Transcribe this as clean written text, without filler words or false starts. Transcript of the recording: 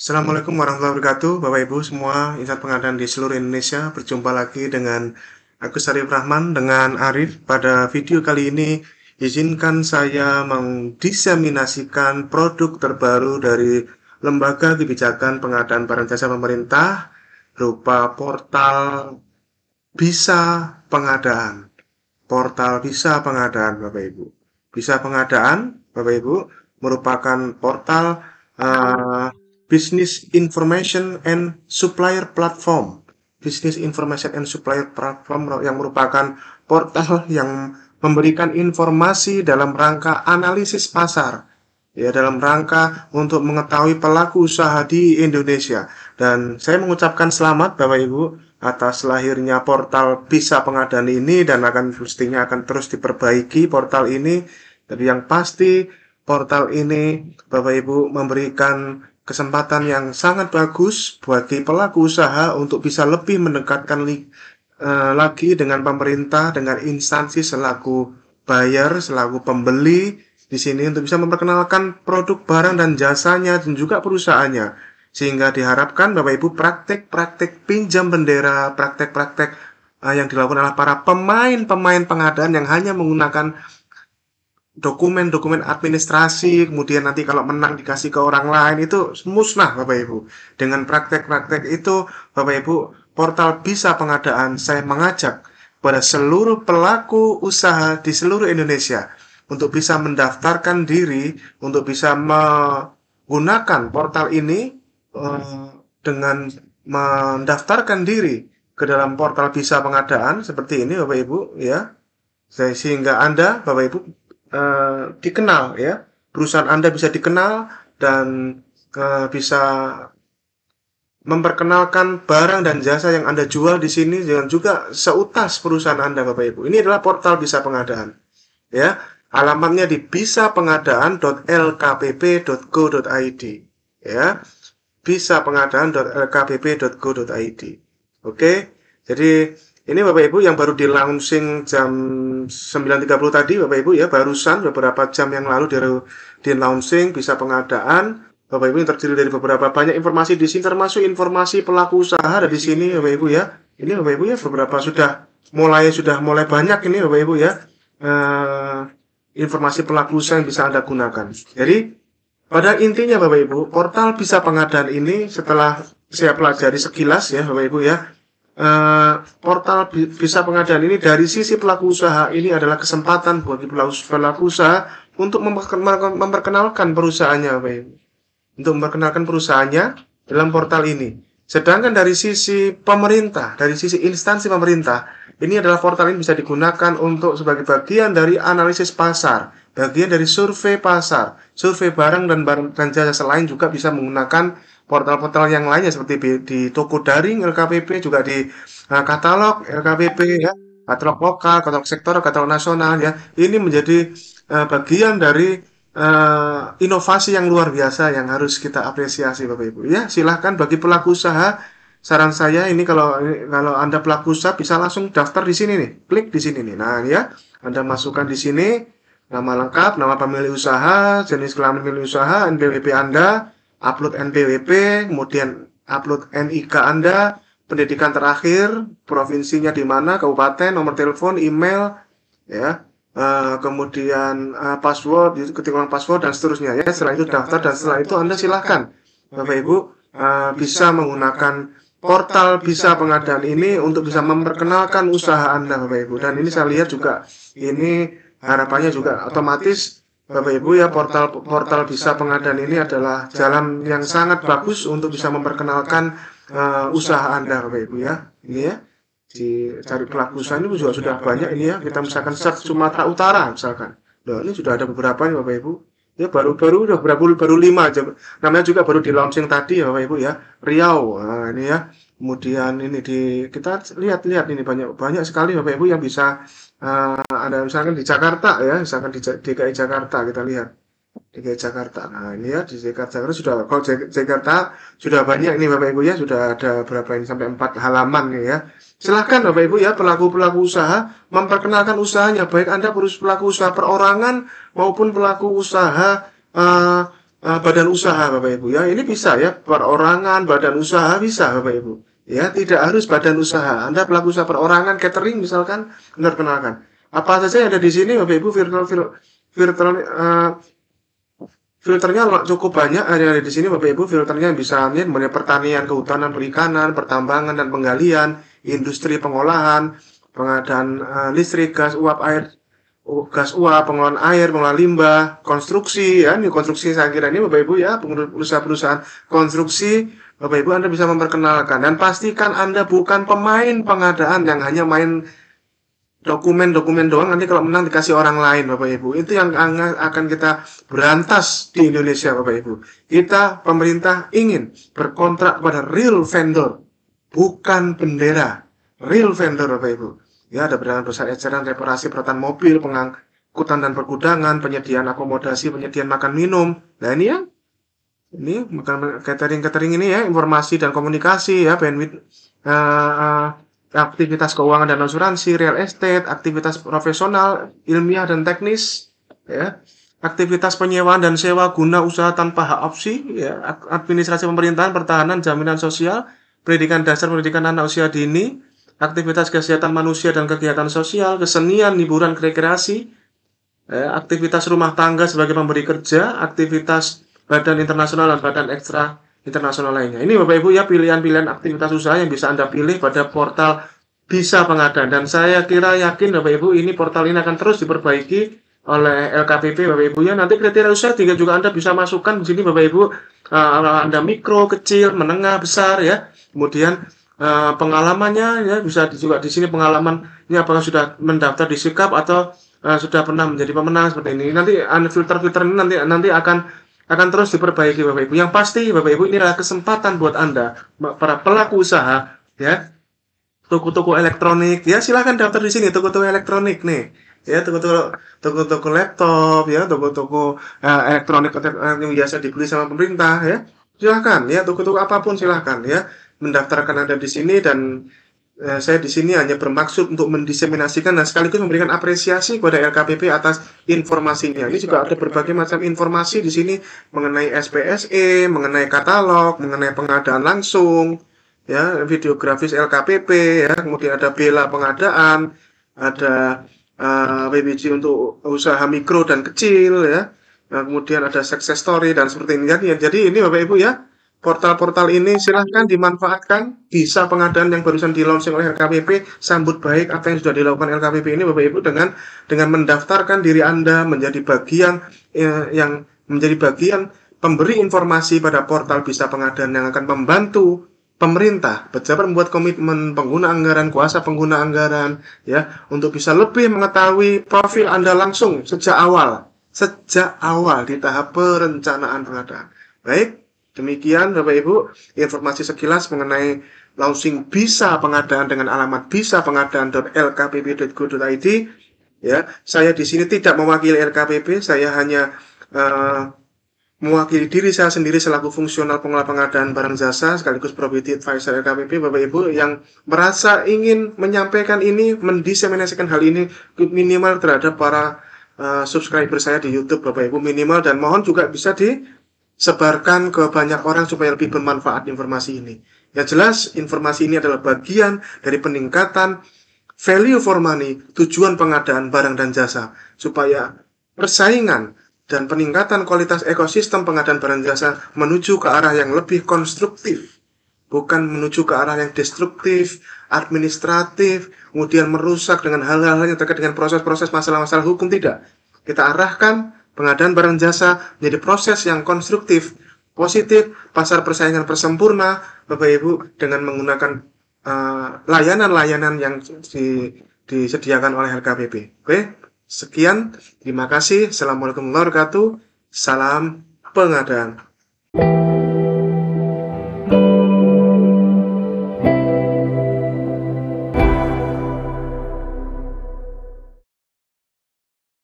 Assalamualaikum warahmatullahi wabarakatuh, Bapak Ibu semua, insan pengadaan di seluruh Indonesia. Berjumpa lagi dengan aku Syarif Rahman dengan Arif. Pada video kali ini, izinkan saya mendiseminasikan produk terbaru dari Lembaga Kebijakan Pengadaan Barang Jasa Pemerintah berupa portal Bisa Pengadaan. Portal Bisa Pengadaan, Bapak Ibu. Bisa Pengadaan, Bapak Ibu, merupakan portal uh, Business Information and Supplier Platform. Business Information and Supplier Platform yang merupakan portal yang memberikan informasi dalam rangka analisis pasar, ya, dalam rangka untuk mengetahui pelaku usaha di Indonesia. Dan saya mengucapkan selamat Bapak Ibu atas lahirnya portal Bisa Pengadaan ini, dan mestinya akan terus diperbaiki portal ini. Tapi yang pasti portal ini Bapak Ibu memberikan kesempatan yang sangat bagus bagi pelaku usaha untuk bisa lebih mendekatkan lagi dengan pemerintah, dengan instansi selaku buyer, selaku pembeli di sini, untuk bisa memperkenalkan produk barang dan jasanya dan juga perusahaannya. Sehingga diharapkan Bapak Ibu praktek-praktek pinjam bendera, praktek-praktek yang dilakukan oleh para pemain pengadaan yang hanya menggunakan dokumen-dokumen administrasi, kemudian nanti kalau menang dikasih ke orang lain, itu musnah Bapak Ibu. Dengan praktek-praktek itu Bapak Ibu, portal Bisa Pengadaan saya mengajak pada seluruh pelaku usaha di seluruh Indonesia untuk bisa mendaftarkan diri, untuk bisa menggunakan portal ini dengan mendaftarkan diri ke dalam portal Bisa Pengadaan seperti ini Bapak Ibu, ya. Sehingga Anda Bapak Ibu dikenal, ya, perusahaan Anda bisa dikenal dan bisa memperkenalkan barang dan jasa yang Anda jual di sini dengan juga seutas perusahaan Anda Bapak Ibu. Ini adalah portal Bisa Pengadaan, ya. Alamatnya di bisapengadaan.lkpp.go.id, ya. bisapengadaan.lkpp.go.id. Oke. Jadi ini Bapak Ibu yang baru di launching jam 9.30 tadi Bapak Ibu, ya, barusan beberapa jam yang lalu di launching Bisa Pengadaan. Bapak Ibu yang terdiri dari beberapa banyak informasi di sini, termasuk informasi pelaku usaha ada di sini Bapak Ibu, ya. Ini Bapak Ibu, ya, beberapa sudah mulai banyak ini Bapak Ibu, ya. Informasi pelaku usaha yang bisa Anda gunakan. Jadi pada intinya Bapak Ibu, portal Bisa Pengadaan ini setelah saya pelajari sekilas, ya Bapak Ibu, ya, portal Bisa Pengadaan ini dari sisi pelaku usaha ini adalah kesempatan bagi pelaku usaha untuk memperkenalkan perusahaannya Bapak Ibu. Untuk memperkenalkan perusahaannya dalam portal ini. Sedangkan dari sisi pemerintah, dari sisi instansi pemerintah, ini adalah portal ini bisa digunakan untuk sebagai bagian dari analisis pasar, bagian dari survei pasar, survei barang dan jasa selain, juga bisa menggunakan portal-portal yang lainnya seperti di toko daring LKPP, juga di katalog LKPP, ya, katalog lokal, katalog sektor, katalog nasional, ya. Ini menjadi bagian dari inovasi yang luar biasa yang harus kita apresiasi Bapak Ibu, ya. Silahkan bagi pelaku usaha, saran saya ini kalau Anda pelaku usaha bisa langsung daftar di sini nih, klik di sini nih. Nah, ya, Anda masukkan di sini nama lengkap, nama pemilik usaha, jenis kelamin pemilik usaha, NPWP Anda, upload NPWP, kemudian upload NIK Anda, pendidikan terakhir, provinsinya di mana, kabupaten, nomor telepon, email, ya. Kemudian password, ketikkan password dan seterusnya, ya. Setelah itu daftar, dan setelah itu Anda silahkan Bapak Ibu bisa menggunakan portal Bisa Pengadaan ini untuk bisa memperkenalkan usaha Anda Bapak Ibu. Dan ini saya lihat juga ini harapannya juga otomatis Bapak Ibu, ya, portal Bisa Pengadaan ini adalah jalan yang sangat bagus untuk bisa memperkenalkan usaha Anda Bapak Ibu, ya. Ini, ya, cari pelaku usaha ini juga sudah banyak ini, ya. Kita misalkan search Sumatera Utara misalkan. Nah, ini sudah ada beberapa nih Bapak Ibu. Ya, baru 5 aja. Namanya juga baru di launching tadi ya Bapak Ibu, ya. Riau. Nah, ini, ya. Kemudian ini kita lihat ini banyak sekali Bapak Ibu yang bisa ada misalkan di Jakarta, ya, misalkan di DKI Jakarta kita lihat. DKI Jakarta. Nah, ini, ya, di Jakarta sudah, kalau Jakarta sudah banyak ini Bapak Ibu, ya, sudah ada berapa ini, sampai 4 halaman nih, ya. Silahkan Bapak Ibu, ya, pelaku usaha memperkenalkan usahanya, baik Anda pelaku usaha perorangan maupun pelaku usaha badan usaha Bapak Ibu ya. Ini bisa ya, perorangan, badan usaha bisa Bapak Ibu. Ya, tidak harus badan usaha. Anda pelaku usaha perorangan, catering misalkan, Anda perkenalkan. Apa saja yang ada di sini Bapak Ibu, virtual filternya cukup banyak ada di sini Bapak Ibu. Filternya bisa mulai pertanian, kehutanan, perikanan, pertambangan dan penggalian, industri pengolahan, pengadaan listrik, gas uap, air, gas uap, pengolahan air, pengolahan limbah, konstruksi ya. Ini konstruksi saya kira ini Bapak Ibu ya, perusahaan-perusahaan konstruksi. Bapak Ibu Anda bisa memperkenalkan dan pastikan Anda bukan pemain pengadaan yang hanya main dokumen-dokumen doang, nanti kalau menang dikasih orang lain Bapak Ibu. Itu yang akan kita berantas di Indonesia Bapak Ibu. Kita pemerintah ingin berkontrak pada real vendor, bukan bendera. Real vendor Bapak Ibu. Ya, ada perusahaan eceran, reparasi peralatan mobil, pengangkutan dan pergudangan, penyediaan akomodasi, penyediaan makan minum. Nah ini ya, ini bukan catering ini ya, informasi dan komunikasi ya, bandwidth, aktivitas keuangan dan asuransi, real estate, aktivitas profesional, ilmiah dan teknis, ya, aktivitas penyewaan dan sewa guna usaha tanpa hak opsi, ya, administrasi pemerintahan, pertahanan, jaminan sosial, pendidikan dasar, pendidikan anak usia dini, aktivitas kesehatan manusia dan kegiatan sosial, kesenian, hiburan, rekreasi, aktivitas rumah tangga sebagai pemberi kerja, aktivitas badan internasional dan badan ekstra internasional lainnya. Ini Bapak Ibu ya pilihan-pilihan aktivitas usaha yang bisa Anda pilih pada portal Bisa Pengadaan. Dan saya kira yakin Bapak Ibu ini portal ini akan terus diperbaiki oleh LKPP Bapak Ibu ya. Nanti kriteria usaha juga Anda bisa masukkan di sini Bapak Ibu. Anda mikro, kecil, menengah, besar ya. Kemudian pengalamannya ya bisa juga di sini pengalamannya apakah sudah mendaftar di Sikap atau sudah pernah menjadi pemenang seperti ini. Nanti filter-filter ini nanti akan terus diperbaiki Bapak Ibu. Yang pasti Bapak Ibu ini adalah kesempatan buat Anda para pelaku usaha ya. Toko-toko elektronik ya, silahkan daftar di sini toko-toko elektronik nih. Ya, toko-toko laptop ya, toko-toko elektronik yang biasa dibeli sama pemerintah ya. Silahkan ya, toko-toko apapun silahkan ya mendaftarkan Anda di sini dan saya di sini hanya bermaksud untuk mendiseminasikan dan sekaligus memberikan apresiasi kepada LKPP atas informasinya. Ini juga ada berbagai macam informasi di sini mengenai SPSE, mengenai katalog, mengenai pengadaan langsung, ya, videografis LKPP, ya, kemudian ada bela pengadaan, ada PBJ untuk usaha mikro dan kecil, ya, nah, kemudian ada success story dan seperti ini. Jadi ini Bapak Ibu ya. Portal-portal ini silahkan dimanfaatkan. Bisa Pengadaan yang barusan di-launching oleh LKPP, sambut baik apa yang sudah dilakukan LKPP ini Bapak Ibu dengan mendaftarkan diri Anda menjadi bagian yang menjadi bagian pemberi informasi pada portal Bisa Pengadaan yang akan membantu pemerintah, pejabat membuat komitmen pengguna anggaran, kuasa pengguna anggaran ya untuk bisa lebih mengetahui profil Anda langsung sejak awal di tahap perencanaan pengadaan. Baik. Demikian Bapak Ibu, informasi sekilas mengenai launching Bisa Pengadaan dengan alamat bisapengadaan.lkpp.go.id. Ya, saya di sini tidak mewakili LKPP, saya hanya mewakili diri saya sendiri selaku fungsional pengelola pengadaan barang jasa sekaligus property advisor LKPP Bapak Ibu yang merasa ingin menyampaikan ini, mendiseminasikan hal ini minimal terhadap para subscriber saya di YouTube Bapak Ibu minimal, dan mohon juga bisa disebarkan ke banyak orang supaya lebih bermanfaat informasi ini. Yang jelas informasi ini adalah bagian dari peningkatan value for money, tujuan pengadaan barang dan jasa, supaya persaingan dan peningkatan kualitas ekosistem pengadaan barang jasa menuju ke arah yang lebih konstruktif, bukan menuju ke arah yang destruktif, administratif, kemudian merusak dengan hal-hal yang terkait dengan proses-proses masalah-masalah hukum. Tidak. Kita arahkan pengadaan barang jasa menjadi proses yang konstruktif, positif, pasar persaingan bersempurna, Bapak Ibu, dengan menggunakan layanan-layanan yang disediakan oleh LKPP. Oke, sekian, terima kasih. Assalamualaikum warahmatullahi wabarakatuh. Salam pengadaan.